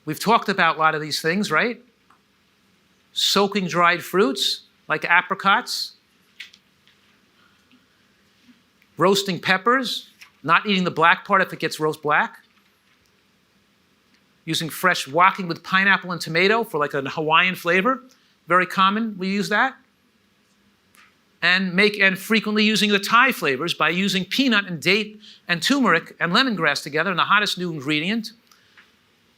We've talked about a lot of these things, right? Soaking dried fruits, like apricots. Roasting peppers, not eating the black part if it gets roast black. Using fresh, walking with pineapple and tomato for like a Hawaiian flavor. Very common, we use that. And frequently using the Thai flavors by using peanut and date and turmeric and lemongrass together. And the hottest new ingredient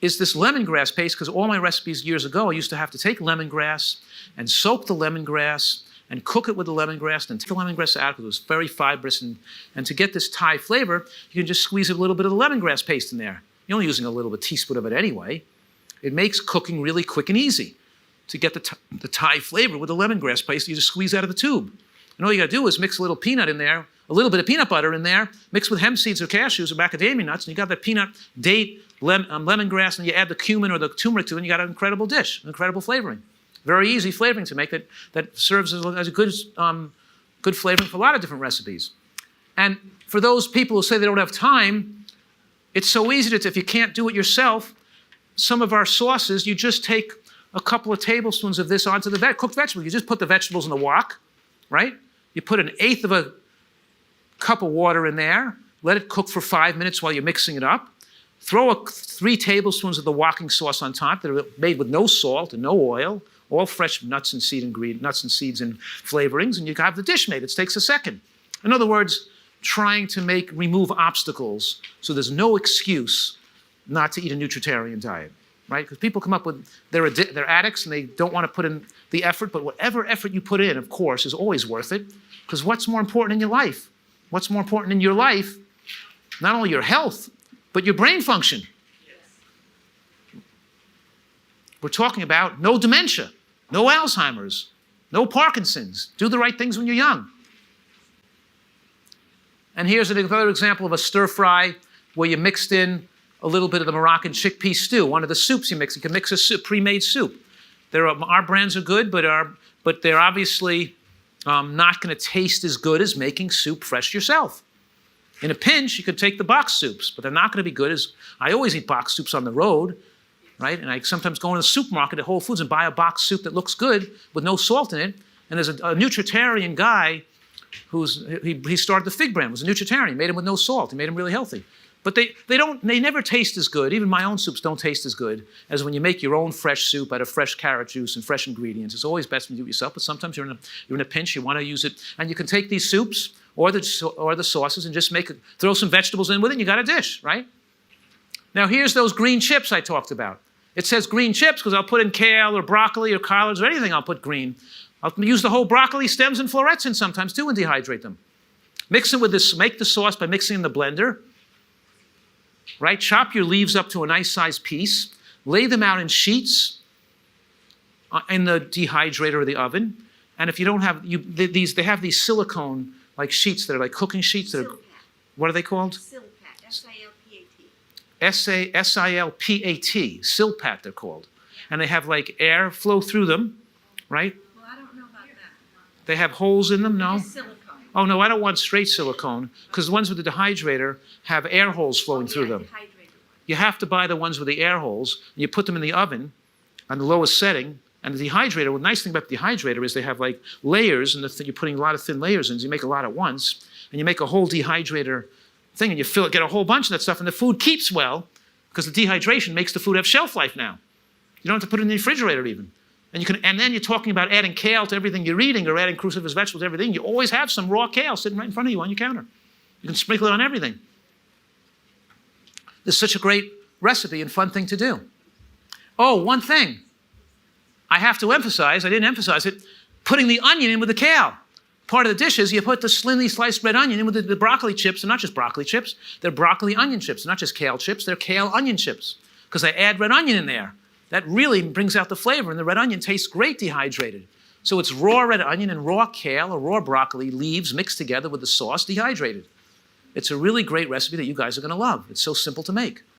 is this lemongrass paste, because all my recipes years ago, I used to have to take lemongrass and soak the lemongrass and cook it with the lemongrass and take the lemongrass out because it was very fibrous. And to get this Thai flavor, you can just squeeze a little bit of the lemongrass paste in there. You're only using a little bit, teaspoon of it anyway. It makes cooking really quick and easy to get the Thai flavor with the lemongrass paste. You just squeeze out of the tube. And all you got to do is mix a little peanut in there, a little bit of peanut butter in there, mix with hemp seeds or cashews or macadamia nuts, and you got the peanut, date, lemongrass, and you add the cumin or the turmeric to it, and you got an incredible dish, an incredible flavoring. Very easy flavoring to make that serves as a good flavoring for a lot of different recipes. And for those people who say they don't have time, it's so easy if you can't do it yourself, some of our sauces, you just take a couple of tablespoons of this onto the cooked vegetables. You just put the vegetables in the wok, right? You put 1/8 of a cup of water in there, let it cook for 5 minutes while you're mixing it up. Throw 3 tablespoons of the woking sauce on top that are made with no salt and no oil, all fresh nuts and seeds and flavorings, and you have the dish made. It takes a second. In other words, trying to remove obstacles so there's no excuse not to eat a Nutritarian diet, right? Because people come up with, they're addicts and they don't want to put in the effort, but whatever effort you put in, of course, is always worth it. Because what's more important in your life? What's more important in your life? Not only your health, but your brain function. We're talking about no dementia, no Alzheimer's, no Parkinson's. Do the right things when you're young. And here's another example of a stir fry where you mixed in a little bit of the Moroccan chickpea stew, one of the soups you mix. You can mix a soup, pre-made soup. Our brands are good, but they're obviously not going to taste as good as making soup fresh yourself. In a pinch, you could take the box soups, but they're not going to be good as, I always eat box soups on the road, right? And I sometimes go in the supermarket at Whole Foods and buy a box soup that looks good with no salt in it. And there's a Nutritarian guy he started the Fig brand, was a Nutritarian, made them with no salt. He made them really healthy. But they never taste as good. Even my own soups don't taste as good as when you make your own fresh soup out of fresh carrot juice and fresh ingredients. It's always best when you do it yourself, but sometimes you're in a pinch, you want to use it. And you can take these soups or the sauces and just throw some vegetables in with it, and you got a dish, right? Now here's those green chips I talked about. It says green chips because I'll put in kale or broccoli or collards or anything, I'll put green. I'll use the whole broccoli stems and florets in sometimes too and dehydrate them. Mix it with this, make the sauce by mixing in the blender. Right? Chop your leaves up to a nice sized piece. Lay them out in sheets in the dehydrator or the oven. And if you don't have, they have these silicone like sheets that are like cooking sheets. That are, what are they called? SHIITAKE, S-I-L-P-A-T. S-I-L-P-A-T, SHIITAKE they're called. And they have like air flow through them, right? Well, I don't know about that. They have holes in them, no? Just silicone. Oh, no, I don't want straight silicone, because the ones with the dehydrator have air holes flowing through them. Dehydrated one. You have to buy the ones with the air holes, and you put them in the oven on the lowest setting. And the dehydrator, well, the nice thing about the dehydrator is they have like layers, and you're putting a lot of thin layers in, so you make a lot at once. And you make a whole dehydrator thing, and you fill it, get a whole bunch of that stuff, and the food keeps well, because the dehydration makes the food have shelf life now. You don't have to put it in the refrigerator even. And then you're talking about adding kale to everything you're eating, or adding cruciferous vegetables to everything. You always have some raw kale sitting right in front of you on your counter. You can sprinkle it on everything. This is such a great recipe and fun thing to do. Oh, one thing I have to emphasize, I didn't emphasize it, putting the onion in with the kale. Part of the dish is you put the thinly sliced red onion in with the broccoli chips. They're not just broccoli chips, they're broccoli onion chips. They're not just kale chips, they're kale onion chips, because I add red onion in there. That really brings out the flavor, and the red onion tastes great dehydrated. So it's raw red onion and raw kale or raw broccoli leaves mixed together with the sauce dehydrated. It's a really great recipe that you guys are going to love. It's so simple to make.